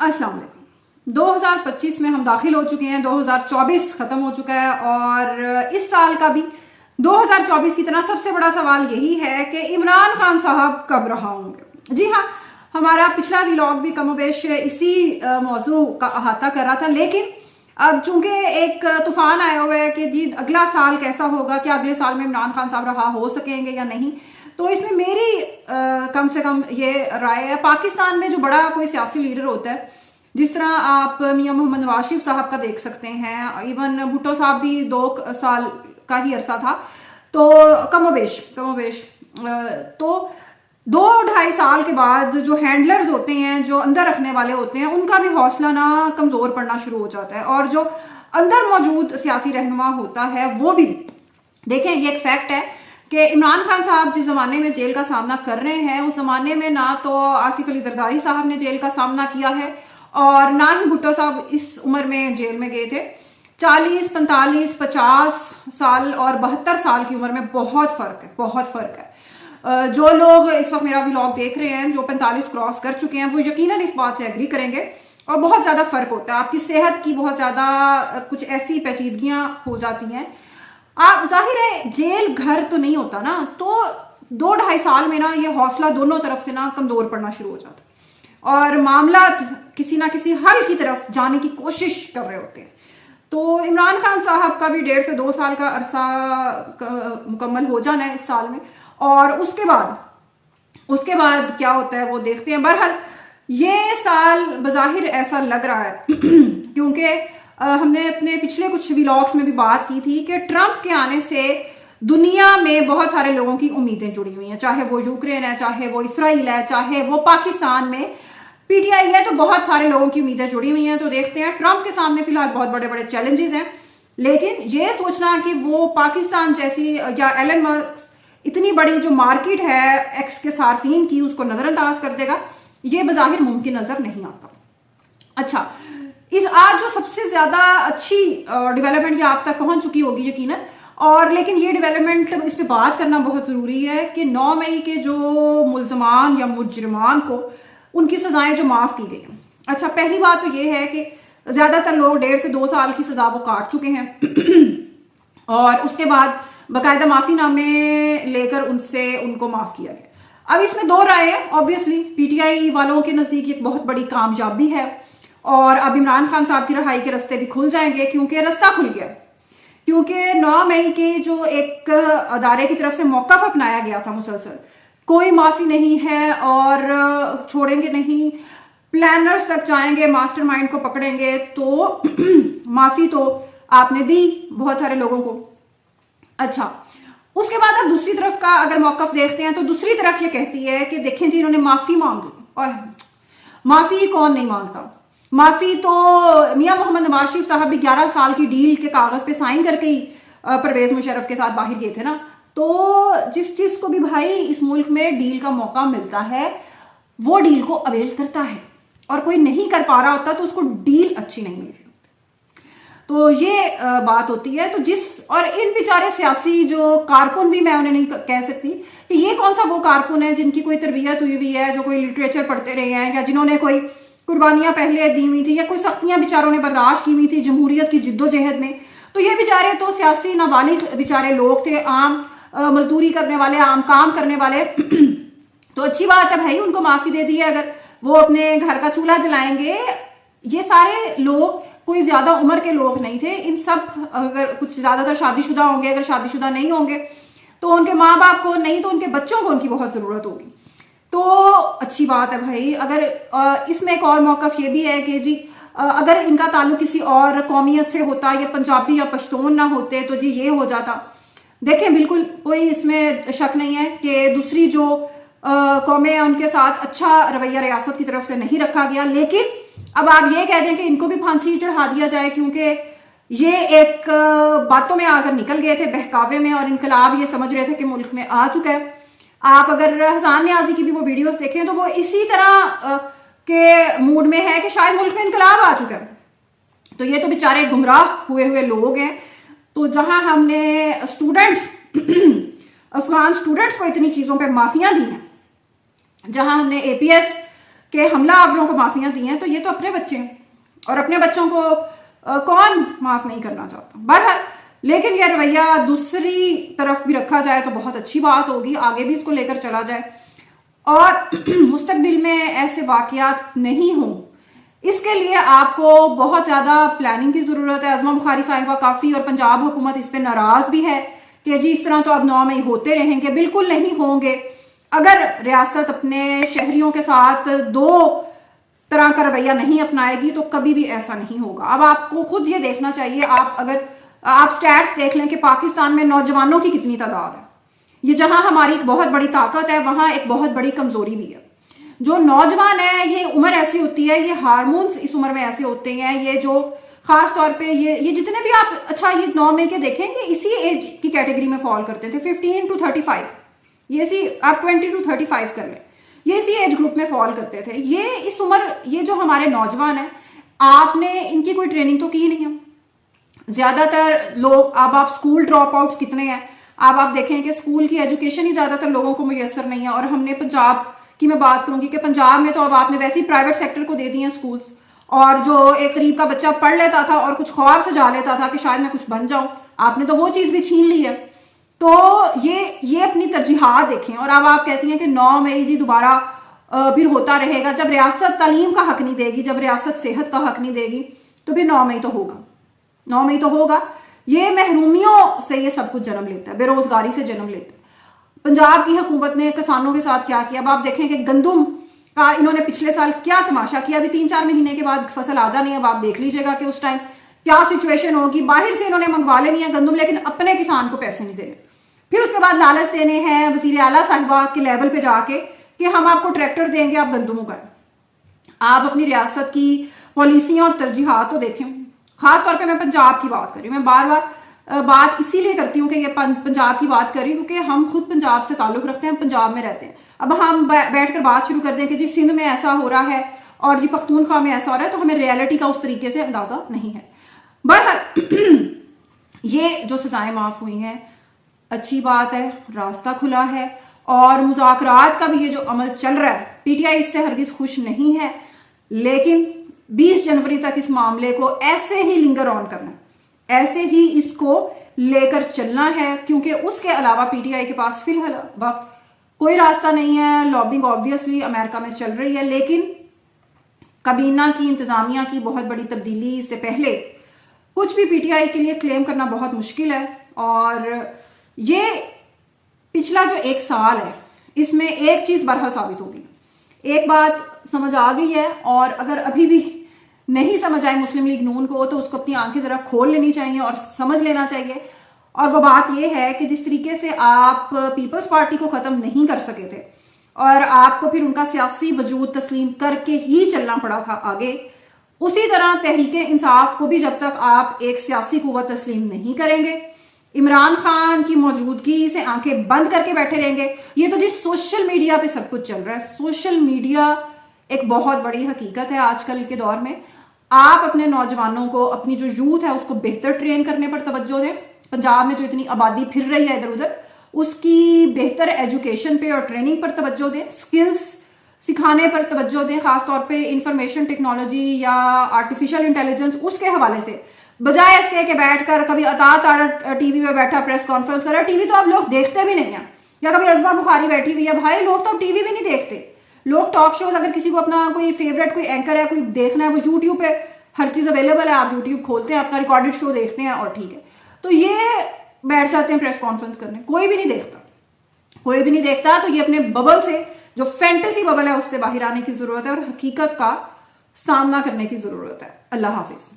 अस्सलाम वालेकुम। 2025 में हम दाखिल हो चुके हैं, 2024 खत्म हो चुका है और इस साल का भी 2024 की तरह सबसे बड़ा सवाल यही है कि इमरान खान साहब कब रहा होंगे। जी हाँ, हमारा पिछला व्लॉग भी कमोबेश इसी मौजू का अहाता कर रहा था, लेकिन अब चूंकि एक तूफान आया हुआ है कि जी अगला साल कैसा होगा, क्या अगले साल में इमरान खान साहब रहा हो सकेंगे या नहीं, तो इसमें मेरी कम से कम ये राय है। पाकिस्तान में जो बड़ा कोई सियासी लीडर होता है, जिस तरह आप मियां मोहम्मद नवाज शरीफ साहब का देख सकते हैं, इवन भुट्टो साहब भी 2 साल का ही अरसा था, तो कमोबेश तो 2-2.5 साल के बाद जो हैंडलर्स होते हैं, जो अंदर रखने वाले होते हैं, उनका भी हौसला ना कमजोर पड़ना शुरू हो जाता है और जो अंदर मौजूद सियासी रहनुमा होता है वो भी। देखें, ये एक फैक्ट है कि इमरान खान साहब जिस जमाने में जेल का सामना कर रहे हैं, उस जमाने में ना तो आसिफ अली जरदारी साहब ने जेल का सामना किया है और ना ही भुट्टो साहब इस उम्र में जेल में गए थे। 40, 45, 50 साल और 72 साल की उम्र में बहुत फर्क है। जो लोग इस वक्त मेरा व्लॉग देख रहे हैं, जो 45 क्रॉस कर चुके हैं, वो यकीनन इस बात से एग्री करेंगे और बहुत ज्यादा फर्क होता है। आपकी सेहत की बहुत ज्यादा कुछ ऐसी पेचीदगियां हो जाती हैं। आप जाहिर है जेल घर तो नहीं होता ना, तो 2-2.5 साल में ना ये हौसला दोनों तरफ से ना कमजोर पड़ना शुरू हो जाता है और मामला किसी ना किसी हल की तरफ जाने की कोशिश कर रहे होते हैं। तो इमरान खान साहब का भी 1.5 से 2 साल का अरसा मुकम्मल हो जाना है इस साल में, और उसके बाद क्या होता है वो देखते हैं। बहरहाल ये साल बजाहिर ऐसा लग रहा है क्योंकि हमने अपने पिछले कुछ व्लॉग्स में भी बात की थी कि ट्रंप के आने से दुनिया में बहुत सारे लोगों की उम्मीदें जुड़ी हुई हैं, चाहे वो यूक्रेन है, चाहे वो इसराइल है, चाहे वो पाकिस्तान में पीटीआई है, तो बहुत सारे लोगों की उम्मीदें जुड़ी हुई हैं। तो देखते हैं, ट्रंप के सामने फिलहाल बहुत बड़े बड़े चैलेंजेस हैं, लेकिन ये सोचना कि वो पाकिस्तान जैसी या एलन मस्क इतनी बड़ी जो मार्केट है एक्स के सार्फिन की, उसको नजरअंदाज कर देगा, ये बजाहिर मुमकिन नजर नहीं आता। अच्छा, इस आज जो सबसे ज्यादा अच्छी डेवलपमेंट ये आप तक पहुंच चुकी होगी यकीनन, और लेकिन ये डेवलपमेंट इस पे बात करना बहुत जरूरी है कि 9 मई के जो मुल्जमान या मुजरिमान को उनकी सजाएं जो माफ की गई हैं। अच्छा, पहली बात तो ये है कि ज्यादातर लोग 1.5 से 2 साल की सजा वो काट चुके हैं और उसके बाद बाकायदा माफीनामे लेकर उनको माफ किया गया। अब इसमें 2 राय है। ऑब्वियसली पीटीआई वालों के नजदीक एक बहुत बड़ी कामयाबी है और अब इमरान खान साहब की रिहाई के रास्ते भी खुल जाएंगे, क्योंकि रास्ता खुल गया, क्योंकि 9 मई के जो एक अदारे की तरफ से मौक़िफ़ अपनाया गया था, मुसलसल कोई माफी नहीं है और छोड़ेंगे नहीं, प्लानर्स तक जाएंगे, मास्टरमाइंड को पकड़ेंगे, तो माफी तो आपने दी बहुत सारे लोगों को। अच्छा, उसके बाद अब दूसरी तरफ का अगर मौक़िफ़ देखते हैं तो दूसरी तरफ ये कहती है कि देखें जी, इन्होंने माफी मांग ली, और माफी कौन नहीं मांगता। माफी तो मियां मोहम्मद नवाज शरीफ साहब भी 11 साल की डील के कागज पे साइन करके ही परवेज मुशर्रफ के साथ बाहर गए थे ना। तो जिस चीज को भी भाई इस मुल्क में डील का मौका मिलता है, वो डील को अवेल करता है, और कोई नहीं कर पा रहा होता तो उसको डील अच्छी नहीं मिल रही। तो ये बात होती है। तो और इन बेचारे सियासी जो कारकुन भी, मैं उन्हें नहीं कह सकती कि ये कौन सा वो कारकुन है जिनकी कोई तरबियत हुई हुई है, जो कोई लिटरेचर पढ़ते रहे हैं, या जिन्होंने कोई कुर्बानियां पहले दी हुई थी, या कोई सख्तियां बेचारों ने बर्दाश्त की हुई थी जमहूरियत की जिद्दोजहद में। तो ये बेचारे तो सियासी नाबालिग बेचारे लोग थे, आम मजदूरी करने वाले, आम काम करने वाले। तो अच्छी बात है भाई, उनको माफी दे दी है, अगर वो अपने घर का चूल्हा जलाएंगे। ये सारे लोग कोई ज्यादा उम्र के लोग नहीं थे, इन सब अगर कुछ ज्यादातर शादीशुदा होंगे, अगर शादीशुदा नहीं होंगे तो उनके माँ बाप को, नहीं तो उनके बच्चों को उनकी बहुत जरूरत होगी। तो अच्छी बात है भाई। अगर इसमें एक और मौक़िफ़ ये भी है कि जी अगर इनका ताल्लुक किसी और कौमियत से होता, या पंजाबी या पश्तून ना होते, तो जी ये हो जाता। देखें, बिल्कुल कोई इसमें शक नहीं है कि दूसरी जो कौमें हैं उनके साथ अच्छा रवैया रियासत की तरफ से नहीं रखा गया, लेकिन अब आप ये कह दें कि इनको भी फांसी चढ़ा दिया जाए, क्योंकि ये एक बातों में आकर निकल गए थे, बहकावे में, और इनकलाब ये समझ रहे थे कि मुल्क में आ चुका है। आप अगर हसन न्याजी की भी वो वीडियोस देखें तो वो इसी तरह के मूड में है कि शायद मुल्क में इनकलाब आ चुका है। तो ये तो बेचारे गुमराह हुए लोग हैं। तो जहां हमने स्टूडेंट्स अफगान स्टूडेंट्स को इतनी चीजों पे माफियां दी हैं, जहां हमने एपीएस कि हमला आवरों को माफियां दी हैं, तो ये तो अपने बच्चे हैं और अपने बच्चों को कौन माफ नहीं करना चाहता। बहरहाल, लेकिन यह रवैया दूसरी तरफ भी रखा जाए तो बहुत अच्छी बात होगी, आगे भी इसको लेकर चला जाए और मुस्तकबिल में ऐसे वाकयात नहीं हों, इसके लिए आपको बहुत ज्यादा प्लानिंग की जरूरत है। अज़मा बुखारी साहिबा काफी और पंजाब हुकूमत इस पे नाराज भी है कि जी इस तरह तो अब 9 मई होते रहेंगे। बिल्कुल नहीं होंगे। अगर रियासत अपने शहरियों के साथ दो तरह का रवैया नहीं अपनाएगी तो कभी भी ऐसा नहीं होगा। अब आपको खुद ये देखना चाहिए, आप स्टैट्स देख लें कि पाकिस्तान में नौजवानों की कितनी तादाद है। ये जहां हमारी एक बहुत बड़ी ताकत है, वहां एक बहुत बड़ी कमजोरी भी है। जो नौजवान है, ये उम्र ऐसी होती है, ये हार्मोन्स इस उम्र में ऐसे होते हैं, ये जो खास तौर पे ये जितने भी आप अच्छा ये 9 मई के देखेंगे इसी एज की कैटेगरी में फॉल करते थे, 15 to 35, ये इसी आप 20 to 35 कर लें, ये इसी एज ग्रुप में फॉल करते थे। ये इस उम्र, ये जो हमारे नौजवान है, आपने इनकी कोई ट्रेनिंग तो की नहीं है। ज्यादातर लोग, अब आप स्कूल ड्रॉप आउट्स कितने हैं, अब आप देखें कि स्कूल की एजुकेशन ही ज्यादातर लोगों को मुयसर नहीं है। और हमने पंजाब की मैं बात करूंगी कि पंजाब में तो अब आपने वैसे ही प्राइवेट सेक्टर को दे दिए हैं स्कूल्स, और जो एक गरीब का बच्चा पढ़ लेता था और कुछ ख्वाब सजा लेता था कि शायद मैं कुछ बन जाऊं, आपने तो वो चीज भी छीन ली है। तो ये अपनी तरजीहात देखें। और अब आप कहती हैं कि 9 मई जी दोबारा फिर होता रहेगा। जब रियासत तालीम का हक नहीं देगी, जब रियासत सेहत का हक नहीं देगी, तो फिर 9 मई तो होगा, 9 मई तो होगा। ये महरूमियों से ये सब कुछ जन्म लेता है, बेरोजगारी से जन्म लेता है। पंजाब की हुकूमत ने किसानों के साथ क्या किया, अब आप देखें कि गंदुम का इन्होंने पिछले साल क्या तमाशा किया। अभी 3-4 महीने के बाद फसल आ जानी है, अब आप देख लीजिएगा कि उस टाइम क्या सिचुएशन होगी। बाहर से इन्होंने मंगवा लेनी है गंदुम, लेकिन अपने किसान को पैसे नहीं देने। फिर उसके बाद लालच देने हैं वजीर आला साहिबा के लेवल पे जाके कि हम आपको ट्रैक्टर देंगे, आप गंदुम उगाएं। आप अपनी रियासत की पॉलिसियां और तरजीहात तो देखें। खासतौर पर मैं पंजाब की बात कर रही हूँ, मैं बार बार बात इसीलिए करती हूँ कि ये पंजाब की बात कर रही हूँ क्योंकि हम खुद पंजाब से ताल्लुक रखते हैं, पंजाब में रहते हैं। अब हम बैठकर बात शुरू कर दें कि जी सिंध में ऐसा हो रहा है और जी पख्तूनख्वा में ऐसा हो रहा है, तो हमें रियलिटी का उस तरीके से अंदाजा नहीं है। बहरहाल ये जो सजाएं माफ हुई हैं अच्छी बात है, रास्ता खुला है और मुज़ाकरात का भी ये जो अमल चल रहा है, पीटीआई इससे हरगिज खुश नहीं है। लेकिन 20 जनवरी तक इस मामले को ऐसे ही लिंगर ऑन करना है, ऐसे ही इसको लेकर चलना है, क्योंकि उसके अलावा पीटीआई के पास फिलहाल वक्त कोई रास्ता नहीं है। लॉबिंग ऑब्वियसली अमेरिका में चल रही है, लेकिन काबीना की, इंतजामिया की बहुत बड़ी तब्दीली से पहले कुछ भी पीटीआई के लिए क्लेम करना बहुत मुश्किल है। और ये पिछला जो 1 साल है, इसमें एक चीज बरहल साबित होगी, एक बात समझ आ गई है, और अगर अभी भी नहीं समझ आए मुस्लिम लीग नून को, तो उसको अपनी आंखें जरा खोल लेनी चाहिए और समझ लेना चाहिए। और वो बात यह है कि जिस तरीके से आप पीपल्स पार्टी को खत्म नहीं कर सके थे और आपको फिर उनका सियासी वजूद तस्लीम करके ही चलना पड़ा था आगे, उसी तरह तहरीक इंसाफ को भी जब तक आप एक सियासी कुव्वत तस्लीम नहीं करेंगे, इमरान खान की मौजूदगी से आंखें बंद करके बैठे रहेंगे। ये तो जी सोशल मीडिया पे सब कुछ चल रहा है। सोशल मीडिया एक बहुत बड़ी हकीकत है आजकल के दौर में। आप अपने नौजवानों को, अपनी जो यूथ है उसको बेहतर ट्रेन करने पर तवज्जो दें। पंजाब में जो इतनी आबादी फिर रही है इधर उधर, उसकी बेहतर एजुकेशन पे और ट्रेनिंग पर तवज्जो दें, स्किल्स सिखाने पर तवज्जो दें, खासतौर पे इंफॉर्मेशन टेक्नोलॉजी या आर्टिफिशियल इंटेलिजेंस, उसके हवाले से, बजाय इसके कि बैठकर कभी अता टीवी में बैठा प्रेस कॉन्फ्रेंस कर रहा है। टीवी तो अब लोग देखते भी नहीं है, या कभी अज़मा बुखारी बैठी हुई है, भाई लोग तो अब टीवी भी नहीं देखते। लोग टॉक शोज, अगर किसी को अपना कोई फेवरेट कोई एंकर है, कोई देखना है, वो यूट्यूब पे हर चीज अवेलेबल है, आप यूट्यूब खोलते हैं, अपना रिकॉर्डेड शो देखते हैं और ठीक है। तो ये बैठ जाते हैं प्रेस कॉन्फ्रेंस करने, कोई भी नहीं देखता, कोई भी नहीं देखता। तो ये अपने बबल से, जो फैंटेसी बबल है, उससे बाहर आने की जरूरत है और हकीकत का सामना करने की जरूरत है। अल्लाह हाफिज।